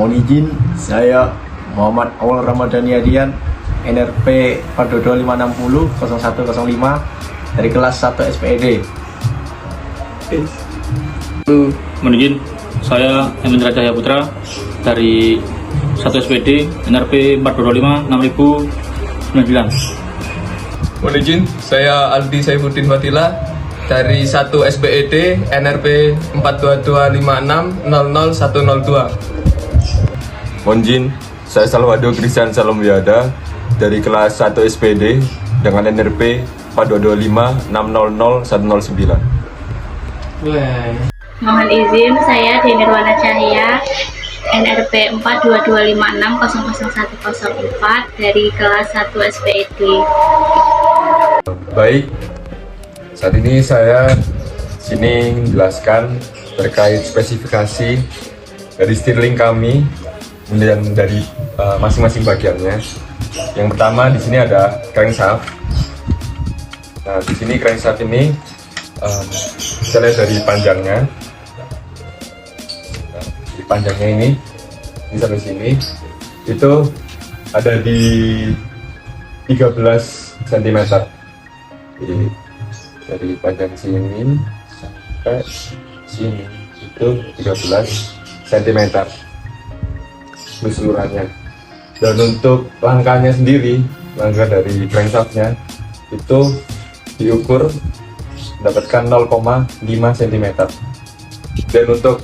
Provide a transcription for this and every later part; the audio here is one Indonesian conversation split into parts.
Mohon izin, saya Muhammad Awal Ramadhani Adian, NRP 422 560 0105 dari kelas 1 SPED. Mohon izin, saya Emendra Cahaya Putra dari 1 SPD NRP 425 6009. Mohon izin, saya Aldi Saifuddin Fatila dari 1 SPED NRP 42256 00102. Mohon izin, saya Salwado Christian Salomwiada dari kelas 1 SPD dengan NRP 4225 600 109. Mohon izin, saya Denirwana Cahya, NRP 42256 00104 dari kelas 1 SPED. Baik, saat ini saya sini menjelaskan terkait spesifikasi dari Stirling kami dan dari masing-masing bagiannya. Yang pertama di sini ada crankshaft. Nah, di sini crankshaft ini kita lihat dari panjangnya. Nah, di panjangnya ini sampai sini itu ada di 13 cm. Jadi dari panjang sini sampai sini itu 13 cm keseluruhannya. Dan untuk langkahnya sendiri, langkah dari crankshaftnya itu diukur mendapatkan 0,5 cm. Dan untuk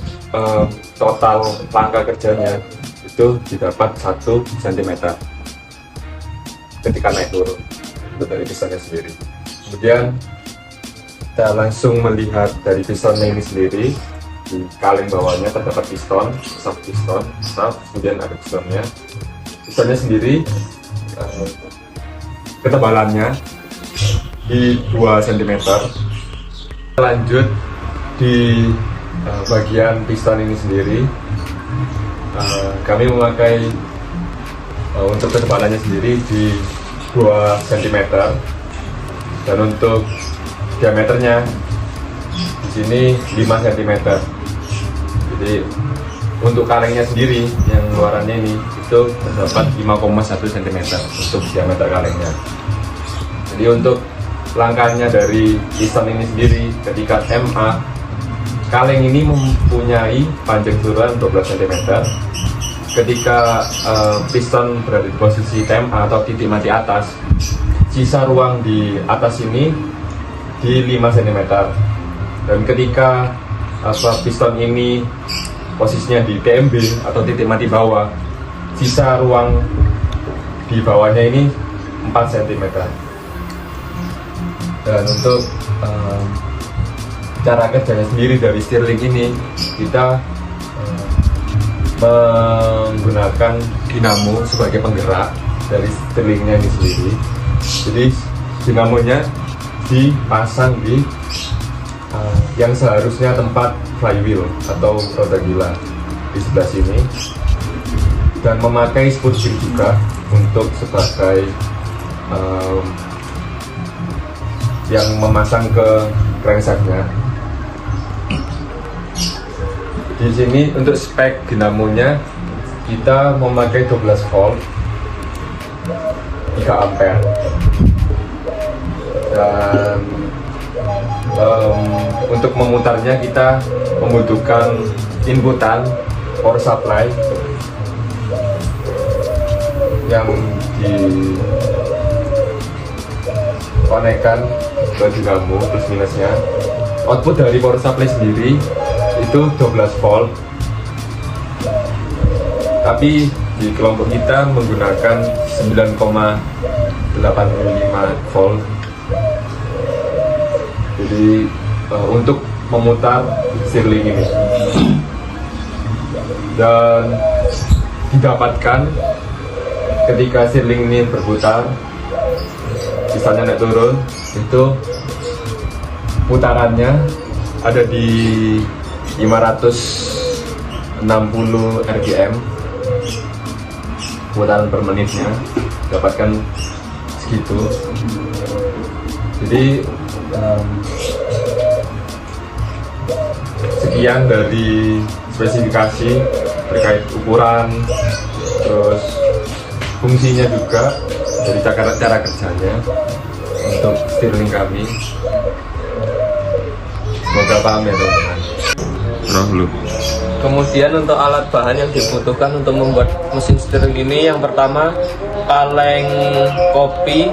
total langkah kerjanya itu didapat 1 cm ketika naik turun untuk dari pistonnya sendiri. Kemudian kita langsung melihat dari pistonnya ini sendiri. Di kaleng bawahnya terdapat piston, kemudian ada pistonnya. Pistonnya sendiri ketebalannya di 2 cm. Lanjut di bagian piston ini sendiri, kami memakai untuk ketebalannya sendiri di 2 cm, dan untuk diameternya di sini 5 cm. Jadi untuk kalengnya sendiri yang luarannya ini itu terdapat 5,1 cm untuk diameter kalengnya. Jadi untuk langkahnya dari piston ini sendiri ketika MA, kaleng ini mempunyai panjang keseluruhan 12 cm. Ketika piston berada di posisi TMA atau titik mati atas, sisa ruang di atas ini di 5 cm. Dan ketika piston ini posisinya di TMB atau titik mati bawah, sisa ruang di bawahnya ini 4 cm. Dan untuk cara kerjanya sendiri dari Stirling ini, kita menggunakan dinamo sebagai penggerak dari Stirlingnya ini sendiri. Jadi dinamonya dipasang di yang seharusnya tempat flywheel atau roda gila di sebelah sini, dan memakai spur gear juga untuk sebagai yang memasang ke crankshaftnya. Di sini untuk spek dinamonya kita memakai 12 volt 3 ampere, dan untuk memutarnya kita membutuhkan inputan power supply yang dikonekkan ke dinamo plus minusnya. Output dari power supply sendiri itu 12 volt, tapi di kelompok kita menggunakan 9,85 volt. Jadi untuk memutar Stirling ini, dan didapatkan ketika Stirling ini berputar, misalnya naik turun, itu putarannya ada di 560 rpm putaran per menitnya, dapatkan segitu. Jadi sekian dari spesifikasi terkait ukuran, terus fungsinya juga, dari cara kerjanya untuk Stirling kami. Semoga paham ya teman-teman. Kemudian untuk alat bahan yang dibutuhkan untuk membuat mesin Stirling ini, yang pertama kaleng kopi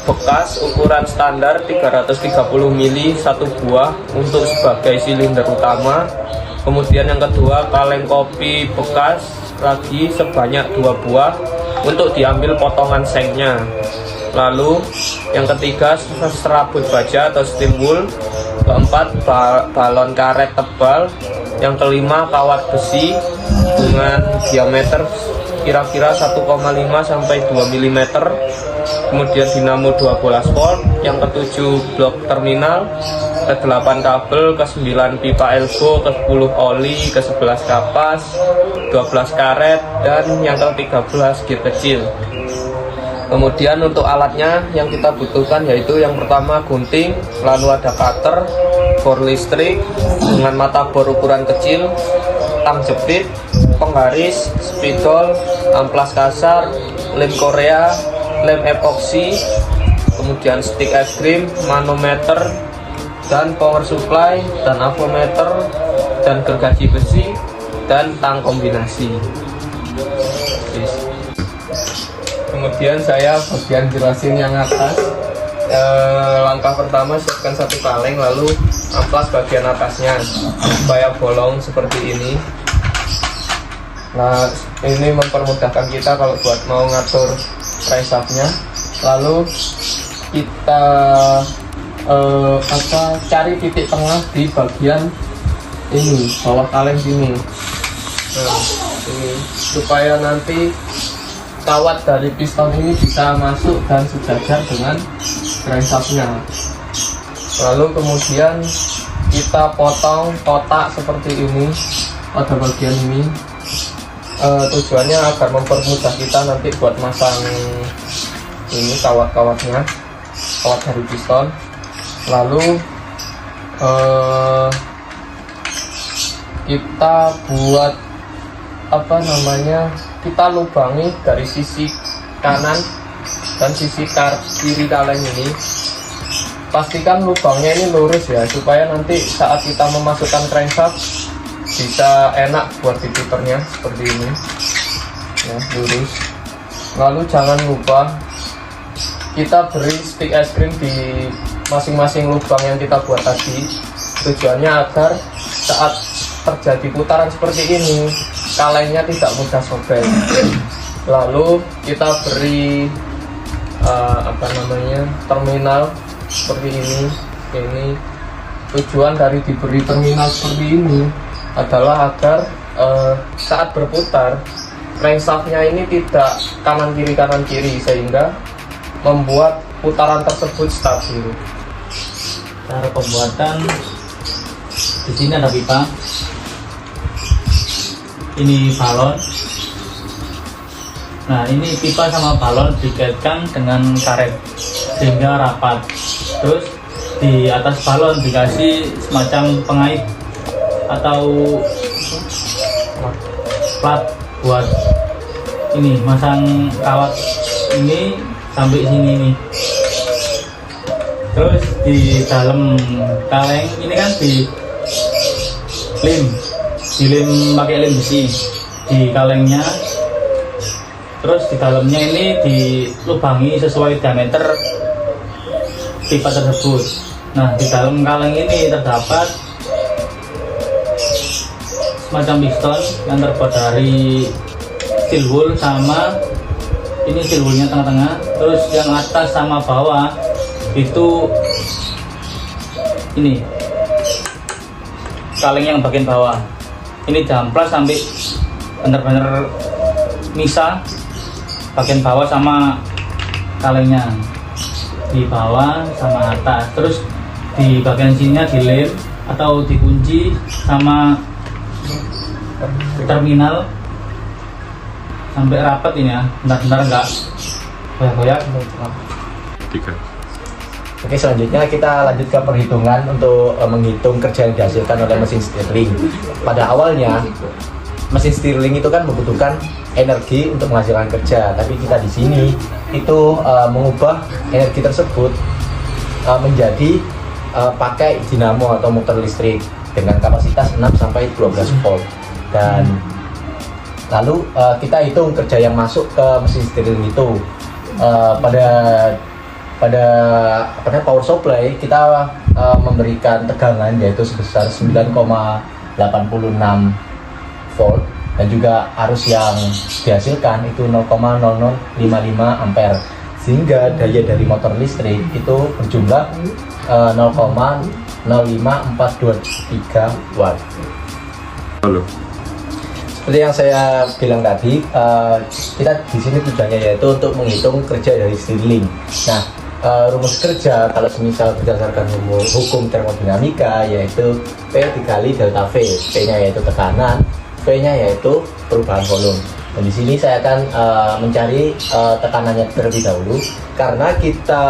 bekas ukuran standar 330 mili 1 buah untuk sebagai silinder utama. Kemudian yang kedua kaleng kopi bekas lagi sebanyak 2 buah untuk diambil potongan sengnya. Lalu yang ketiga serabut baja atau steel wool. Keempat balon karet tebal. Yang kelima kawat besi dengan diameter kira-kira 1,5 sampai 2 mm. Kemudian dinamo 12 volt. Yang ketujuh blok terminal. Ke-8 kabel, ke-9 pipa elbow, ke-10 oli, ke-11 kapas, 12 karet, dan yang ke-13 gear kecil. Kemudian untuk alatnya yang kita butuhkan yaitu yang pertama gunting, lalu ada cutter, bor listrik dengan mata bor ukuran kecil, tang jepit, penggaris, spidol, amplas kasar, lem Korea, lem epoksi, kemudian stick es krim, manometer, dan power supply, dan avometer, dan gergaji besi, dan tang kombinasi. Kemudian saya bagian jelasin yang atas. Langkah pertama siapkan 1 kaleng, lalu amplas bagian atasnya supaya bolong seperti ini. Nah, ini mempermudahkan kita kalau buat mau ngatur crankshaftnya. Lalu kita cari titik tengah di bagian ini, bawah kaleng sini. Nah, ini supaya nanti kawat dari piston ini bisa masuk dan sejajar dengan crankshaftnya. Lalu kemudian kita potong kotak seperti ini pada bagian ini. Tujuannya agar mempermudah kita nanti buat masang ini kawat-kawatnya, kawat dari piston. Lalu kita buat kita lubangi dari sisi kanan dan sisi kiri kaleng ini. Pastikan lubangnya ini lurus ya, supaya nanti saat kita memasukkan crankshaft bisa enak buat diputernya seperti ini ya, lurus. Lalu jangan lupa kita beri stick es krim di masing-masing lubang yang kita buat tadi. Tujuannya agar saat terjadi putaran seperti ini kalengnya tidak mudah sobek. Lalu kita beri terminal seperti ini. Tujuan dari diberi terminal seperti ini adalah agar saat berputar crankshaftnya ini tidak kanan kiri sehingga membuat putaran tersebut stabil. Cara pembuatan, di sini ada pipa, ini balon. Nah, ini pipa sama balon dikaitkan dengan karet sehingga rapat. Terus di atas balon dikasih semacam pengait atau plat buat ini masang kawat ini sampai sini nih. Terus di dalam kaleng ini kan di lem pakai lem besi di kalengnya. Terus di dalamnya ini dilubangi sesuai diameter pipa tersebut. Nah, di dalam kaleng ini terdapat semacam piston yang terbuat dari steel wool, sama ini steel woolnya tengah-tengah. Terus yang atas sama bawah itu ini kaleng yang bagian bawah ini jamplas sampai benar-benar misah bagian bawah sama kalengnya, di bawah sama atas. Terus di bagian sininya dilem atau dikunci sama terminal sampai rapat ini ya, benar-benar enggak goyak-goyak. Oke, selanjutnya kita lanjut ke perhitungan untuk menghitung kerja yang dihasilkan oleh mesin Stirling. Pada awalnya mesin Stirling itu kan membutuhkan energi untuk menghasilkan kerja, tapi kita di sini itu mengubah energi tersebut menjadi pakai dinamo atau motor listrik dengan kapasitas 6 sampai 12 volt. Dan lalu kita hitung kerja yang masuk ke mesin Stirling itu pada power supply kita memberikan tegangan yaitu sebesar 9,86 volt, dan juga arus yang dihasilkan itu 0,0055 ampere, sehingga daya dari motor listrik itu berjumlah 0,05423 watt. Halo. Seperti yang saya bilang tadi, kita di sini tujuannya yaitu untuk menghitung kerja dari Stirling. Nah, rumus kerja kalau semisal berdasarkan hukum termodinamika yaitu P dikali delta V. P-nya yaitu tekanan, V-nya yaitu perubahan volume. Dan di sini saya akan mencari tekanannya terlebih dahulu, karena kita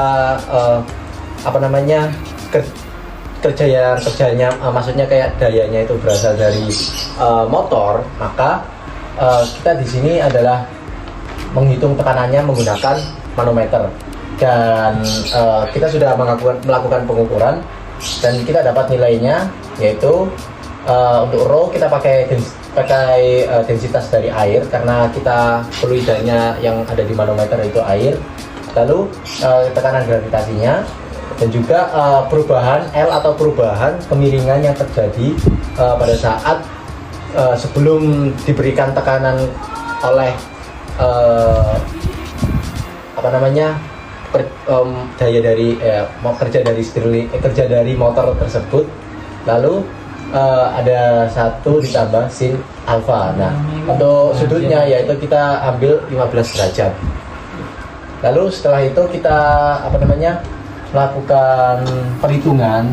kerjanya maksudnya kayak dayanya itu berasal dari motor, maka kita di sini adalah menghitung tekanannya menggunakan manometer. Dan kita sudah melakukan pengukuran dan kita dapat nilainya, yaitu untuk rho kita pakai densitas dari air karena kita fluidanya yang ada di manometer itu air, lalu tekanan gravitasinya, dan juga perubahan L atau perubahan kemiringan yang terjadi pada saat sebelum diberikan tekanan oleh daya dari kerja dari motor tersebut. Lalu ada 1 ditambah sin alfa. Nah, untuk sudutnya yaitu kita ambil 15 derajat. Lalu setelah itu kita melakukan perhitungan,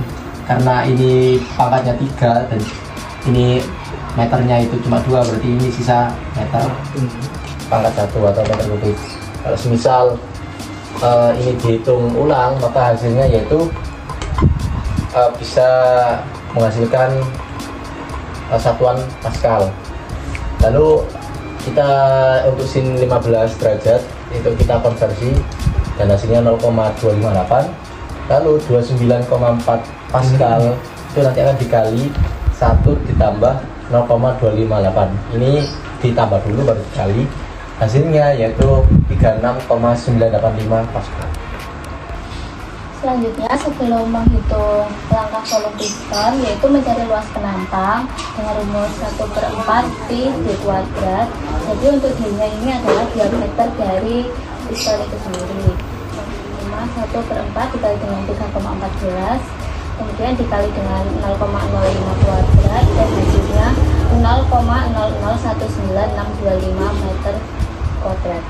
karena ini pangkatnya 3 dan ini meternya itu cuma 2, berarti ini sisa meter pangkat 1 atau meter kubik. Kalau semisal ini dihitung ulang, maka hasilnya yaitu bisa menghasilkan satuan Pascal. Lalu kita untuk sin 15 derajat itu kita konversi dan hasilnya 0,258. Lalu 29,4 Pascal itu nanti akan dikali 1 ditambah 0,258. Ini ditambah dulu baru dikali, hasilnya yaitu 36,985 Pascal. Selanjutnya, sebelum menghitung langkah volume piston, yaitu mencari luas penantang dengan rumus 1/4 pi d kuadrat. Jadi untuk d-nya ini adalah diameter dari piston itu sendiri. 1/4 dikali dengan 3,14, kemudian dikali dengan 0,05 kuadrat, dan hasilnya 0,0019625 meter kuadrat.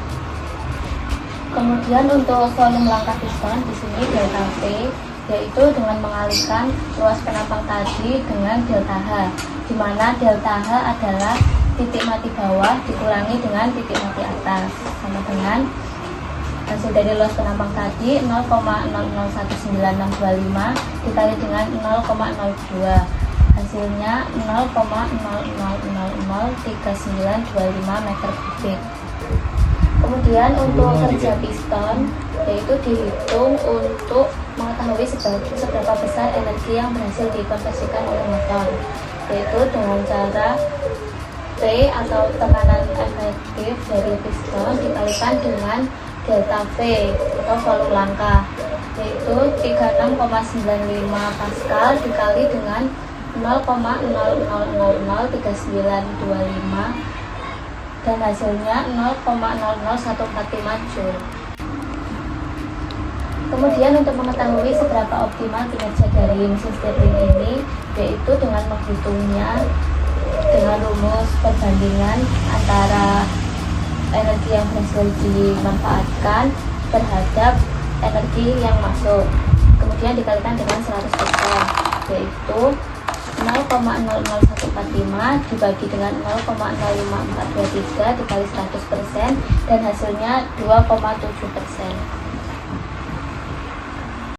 Kemudian untuk volume langkah piston di sini delta V, yaitu dengan mengalihkan ruas penambang tadi dengan delta H, di mana delta H adalah titik mati bawah dikurangi dengan titik mati atas, sama dengan hasil dari luas penambang tadi 0,001965 dikali dengan 0,02, hasilnya 0,00003925 meter kubik. Kemudian untuk kerja piston, yaitu dihitung untuk mengetahui seberapa besar energi yang berhasil dikonversikan oleh motor, yaitu dengan cara P atau tekanan efektif dari piston dikalikan dengan delta V atau volume langkah, yaitu 36,95 Pascal dikali dengan 0,00003925, dan hasilnya 0,00145 Joule. Kemudian untuk mengetahui seberapa optimal kinerja dari mesin Stirling ini, yaitu dengan menghitungnya dengan rumus perbandingan antara energi yang berhasil dimanfaatkan terhadap energi yang masuk, kemudian dikalikan dengan 100%, yaitu 0,00145 dibagi dengan 0,05423 dikali 100%, dan hasilnya 2,7%.